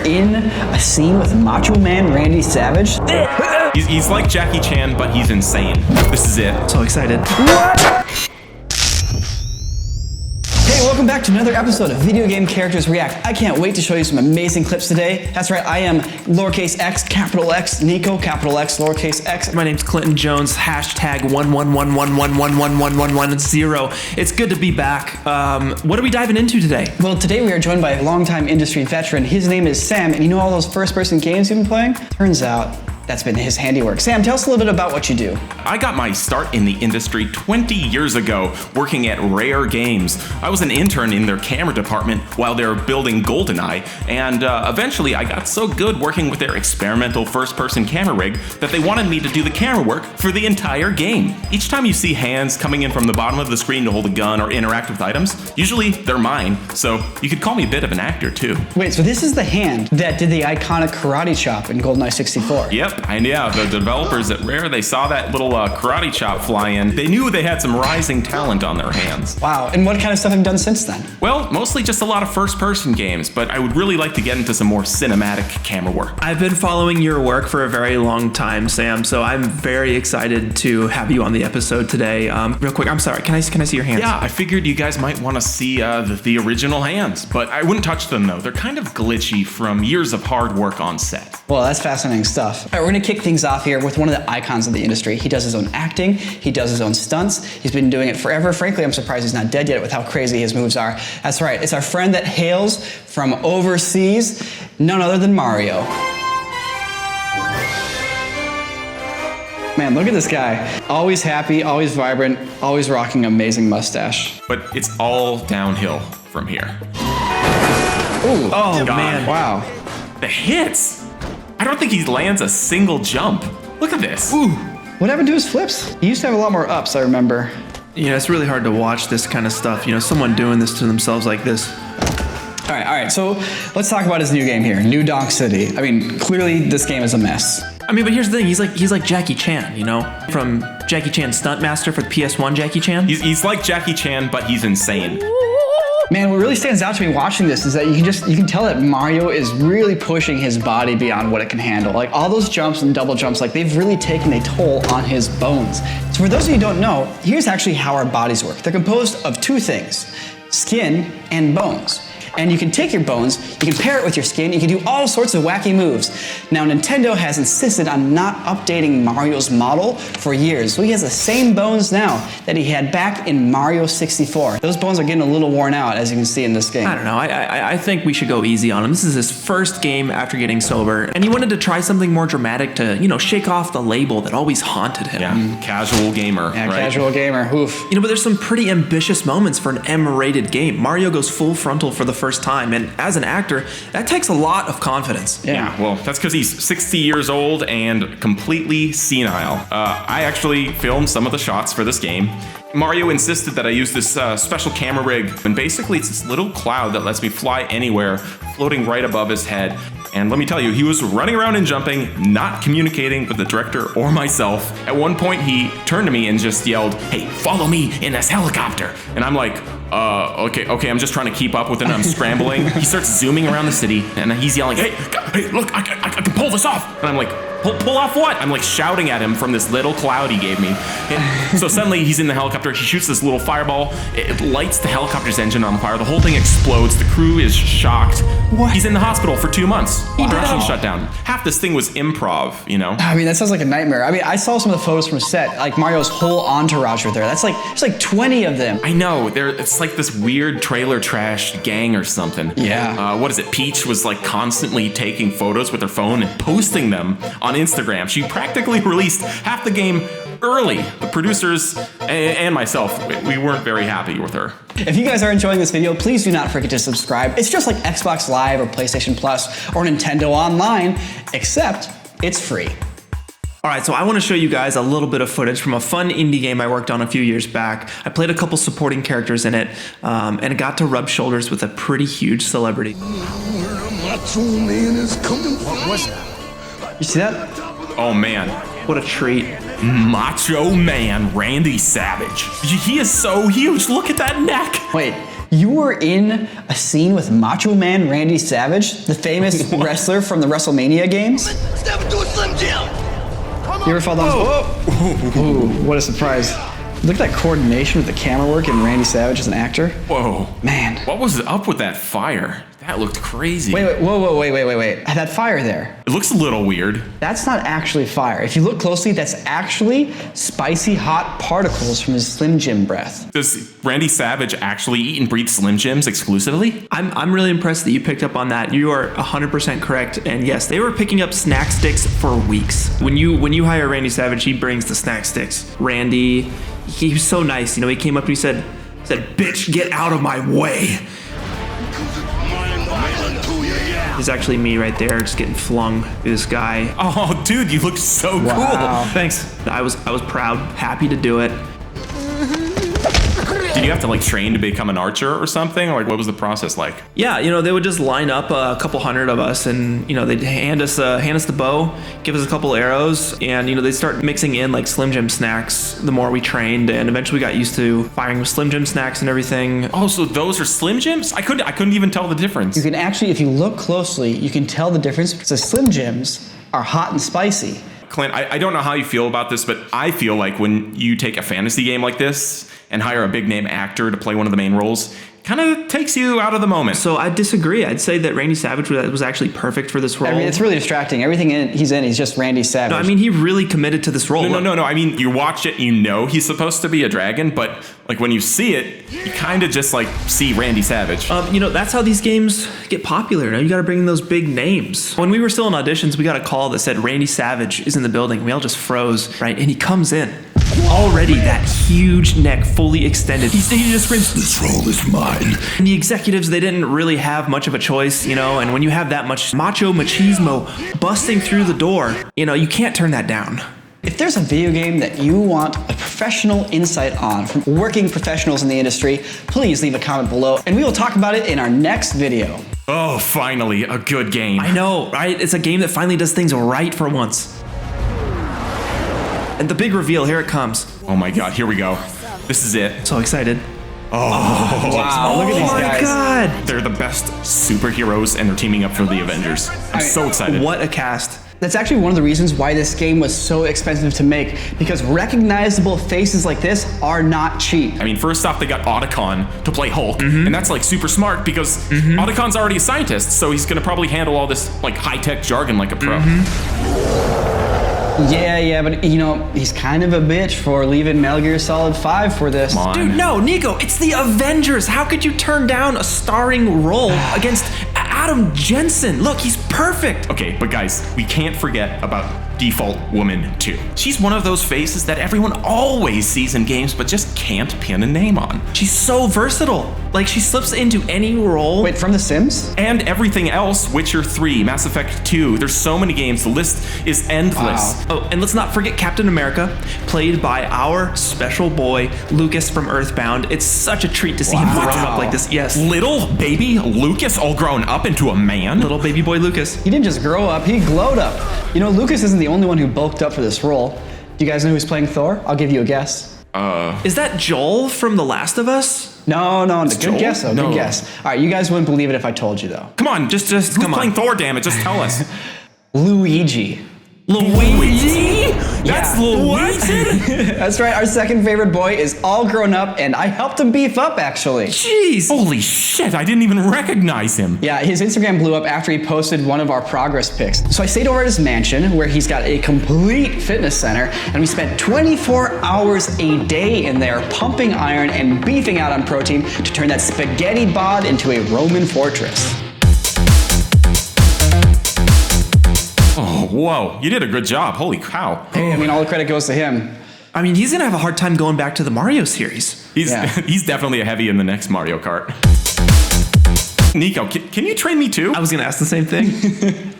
in a scene with Macho Man Randy Savage. He's like Jackie Chan, but he's insane. This is it. So excited. What? Hey, welcome back to another episode of Video Game Characters React. I can't wait to show you some amazing clips today. That's right, I am lowercase x, capital X, Niko, capital X, lowercase x. My name's Clint Jones, hashtag 111111110. It's good to be back. What are we diving into today? Well, today we are joined by a longtime industry veteran. His name is Sam, and you know all those first-person games you've been playing? Turns out, that's been his handiwork. Sam, tell us a little bit about what you do. I got my start in the industry 20 years ago working at Rare Games. I was an intern in their camera department while they were building GoldenEye, and eventually I got so good working with their experimental first-person camera rig that they wanted me to do the camera work for the entire game. Each time you see hands coming in from the bottom of the screen to hold a gun or interact with items, usually they're mine, so you could call me a bit of an actor too. Wait, so this is the hand that did the iconic karate chop in GoldenEye 64? Yep. And yeah, the developers at Rare, they saw that little karate chop fly in. They knew they had some rising talent on their hands. Wow, and what kind of stuff have you done since then? Well, mostly just a lot of first-person games, but I would really like to get into some more cinematic camera work. I've been following your work for a very long time, Sam, so I'm very excited to have you on the episode today. Real quick, I'm sorry, can I see your hands? Yeah, I figured you guys might want to see the original hands, but I wouldn't touch them though. They're kind of glitchy from years of hard work on set. Well, that's fascinating stuff. All right, we're gonna kick things off here with one of the icons of the industry. He does his own acting, he does his own stunts, he's been doing it forever. Frankly, I'm surprised he's not dead yet with how crazy his moves are. That's right, it's our friend that hails from overseas, none other than Mario. Man, look at this guy. Always happy, always vibrant, always rocking an amazing mustache. But it's all downhill from here. Ooh. Oh, God. man. Wow. The hits! I don't think he lands a single jump. Look at this. Ooh. What happened to his flips? He used to have a lot more ups, I remember. You know, it's really hard to watch this kind of stuff. You know, someone doing this to themselves like this. All right, so let's talk about his new game here, New Donk City. I mean, clearly this game is a mess. I mean, but here's the thing, he's like Jackie Chan, you know? From Jackie Chan Stuntmaster for the PS1 Jackie Chan. He's like Jackie Chan, but he's insane. Man, what really stands out to me watching this is that you can tell that Mario is really pushing his body beyond what it can handle. Like all those jumps and double jumps, like they've really taken a toll on his bones. So for those of you who don't know, here's actually how our bodies work. They're composed of two things, skin and bones. And you can take your bones, you can pair it with your skin, you can do all sorts of wacky moves. Now, Nintendo has insisted on not updating Mario's model for years, so he has the same bones now that he had back in Mario 64. Those bones are getting a little worn out, as you can see in this game. I don't know, I think we should go easy on him. This is his first game after getting sober, and he wanted to try something more dramatic to, you know, shake off the label that always haunted him. Yeah, casual gamer, Yeah, right? casual gamer, oof. You know, but there's some pretty ambitious moments for an M-rated game. Mario goes full frontal for the first time, and as an actor, that takes a lot of confidence. Yeah, well, that's because he's 60 years old and completely senile. I actually filmed some of the shots for this game. Mario insisted that I use this special camera rig, and basically it's this little cloud that lets me fly anywhere, floating right above his head. And let me tell you, he was running around and jumping, not communicating with the director or myself. At one point, he turned to me and just yelled, "Hey, follow me in this helicopter." And I'm like, okay, I'm just trying to keep up with it, and I'm scrambling. He starts zooming around the city, and he's yelling, hey, look, I can pull this off. And I'm like, pull off what? I'm like shouting at him from this little cloud he gave me. And so suddenly he's in the helicopter, he shoots this little fireball, it lights the helicopter's engine on fire, the whole thing explodes, the crew is shocked. What? He's in the hospital for 2 months. Production shut down. Half this thing was improv, you know? I mean, that sounds like a nightmare. I mean, I saw some of the photos from set, like Mario's whole entourage were there. There's like 20 of them. I know, it's like this weird trailer trash gang or something. Yeah. What is it? Peach was like constantly taking photos with her phone and posting them on Instagram. She practically released half the game early. The producers and myself, we weren't very happy with her. If you guys are enjoying this video, please do not forget to subscribe. It's just like Xbox Live or PlayStation Plus or Nintendo Online, except it's free. All right, so I want to show you guys a little bit of footage from a fun indie game I worked on a few years back. I played a couple supporting characters in it, and got to rub shoulders with a pretty huge celebrity. Macho Man is coming. What was that? You see that? Oh man. What a treat. Macho Man Randy Savage. He is so huge. Look at that neck. Wait, You were in a scene with Macho Man Randy Savage, the famous wrestler from the WrestleMania games. Step into a Slim Jim. You ever fall down? Ooh, what a surprise. Look at that coordination with the camera work and Randy Savage as an actor. Whoa. Man. What was up with that fire? That looked crazy. Wait. That fire there. It looks a little weird. That's not actually fire. If you look closely, that's actually spicy hot particles from his Slim Jim breath. Does Randy Savage actually eat and breathe Slim Jims exclusively? I'm really impressed that you picked up on that. You are 100% correct. And yes, they were picking up snack sticks for weeks. When you hire Randy Savage, he brings the snack sticks. Randy, he was so nice. He came up and he said, "Bitch, get out of my way." He's actually me right there, just getting flung to this guy. Oh, dude, you look so Wow. cool. Thanks. I was proud, happy to do it. Did you have to train to become an archer or something? Or what was the process like? Yeah, they would just line up a couple hundred of us, and they'd hand us the bow, give us a couple arrows, and they'd start mixing in Slim Jim snacks the more we trained, and eventually we got used to firing with Slim Jim snacks and everything. Oh, so those are Slim Jims? I couldn't even tell the difference. You can actually, if you look closely, you can tell the difference because the Slim Jims are hot and spicy. Clint, I don't know how you feel about this, but I feel like when you take a fantasy game like this and hire a big name actor to play one of the main roles, kind of takes you out of the moment. So I disagree. I'd say that Randy Savage was actually perfect for this role. I mean, it's really distracting. Everything he's just Randy Savage. No, I mean, he really committed to this role. No. I mean, you watch it, he's supposed to be a dragon, but when you see it, you kind of just see Randy Savage. That's how these games get popular. Now you got to bring in those big names. When we were still in auditions, we got a call that said Randy Savage is in the building. We all just froze, right? And he comes in. Already that huge neck fully extended. He just screams, This role is mine. and the executives, they didn't really have much of a choice, and when you have that much macho machismo busting through the door, you can't turn that down. If there's a video game that you want a professional insight on from working professionals in the industry, please leave a comment below and we will talk about it in our next video. Oh, finally, a good game. I know, right? It's a game that finally does things right for once. And the big reveal, here it comes. Oh my god, here we go. This is it. So excited. Wow, look at these Oh my guys. God. They're the best superheroes and they're teaming up for the Avengers. I'm so excited. What a cast. That's actually one of the reasons why this game was so expensive to make, because recognizable faces like this are not cheap. I mean, first off, they got Otacon to play Hulk, and that's super smart because Otacon's already a scientist, so he's gonna probably handle all this high-tech jargon like a pro. Yeah, but he's kind of a bitch for leaving Metal Gear Solid 5 for this. Come on. Dude, no, Niko, it's the Avengers. How could you turn down a starring role against Adam Jensen? Look, he's perfect. Okay, but guys, we can't forget about Default Woman 2. She's one of those faces that everyone always sees in games but just can't pin a name on. She's so versatile. She slips into any role. Wait, from The Sims? And everything else, Witcher 3, Mass Effect 2, there's so many games, the list is endless. Wow. Oh, and let's not forget Captain America, played by our special boy, Lucas from Earthbound. It's such a treat to see him grown up like this. Yes. Little baby Lucas all grown up into a man? Little baby boy Lucas. He didn't just grow up, he glowed up. Lucas isn't the only one who bulked up for this role. Do you guys know who's playing Thor? I'll give you a guess. Is that Joel from The Last of Us? No, good Joel? guess though, No. good guess. All right, you guys wouldn't believe it if I told you though. Come on, Just who's come on. playing Thor, damn it, just tell us. Luigi. Luigi? That's Yeah. Luigi? That's right, our second favorite boy is all grown up and I helped him beef up actually. Jeez. Holy shit, I didn't even recognize him. Yeah, his Instagram blew up after he posted one of our progress pics. So I stayed over at his mansion where he's got a complete fitness center and we spent 24 hours a day in there pumping iron and beefing out on protein to turn that spaghetti bod into a Roman fortress. Oh, whoa, you did a good job, holy cow. Hey, I mean, all the credit goes to him. I mean, he's gonna have a hard time going back to the Mario series. He's Yeah. he's definitely a heavy in the next Mario Kart. Niko, can you train me too? I was gonna ask the same thing.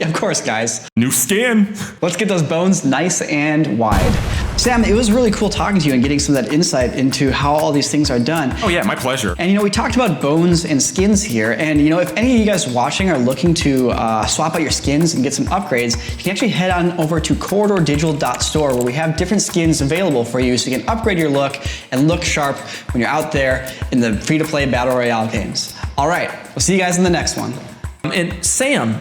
Yeah, of course, guys. New skin. Let's get those bones nice and wide. Sam, it was really cool talking to you and getting some of that insight into how all these things are done. Oh yeah, my pleasure. And we talked about bones and skins here, and if any of you guys watching are looking to swap out your skins and get some upgrades, you can actually head on over to corridordigital.store where we have different skins available for you so you can upgrade your look and look sharp when you're out there in the free-to-play Battle Royale games. All right, we'll see you guys in the next one. And Sam,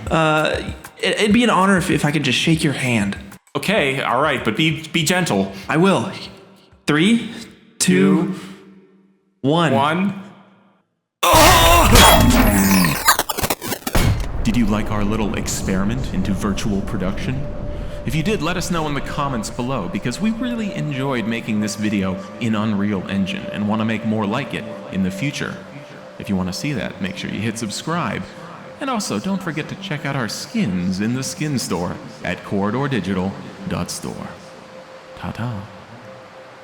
it'd be an honor if I could just shake your hand. Okay, all right, but be gentle. I will. 3, 2, 1. Did you like our little experiment into virtual production? If you did, let us know in the comments below, because we really enjoyed making this video in Unreal Engine and want to make more like it in the future. If you want to see that, make sure you hit subscribe. And also, don't forget to check out our skins in the skin store at corridordigital.store. Ta-ta.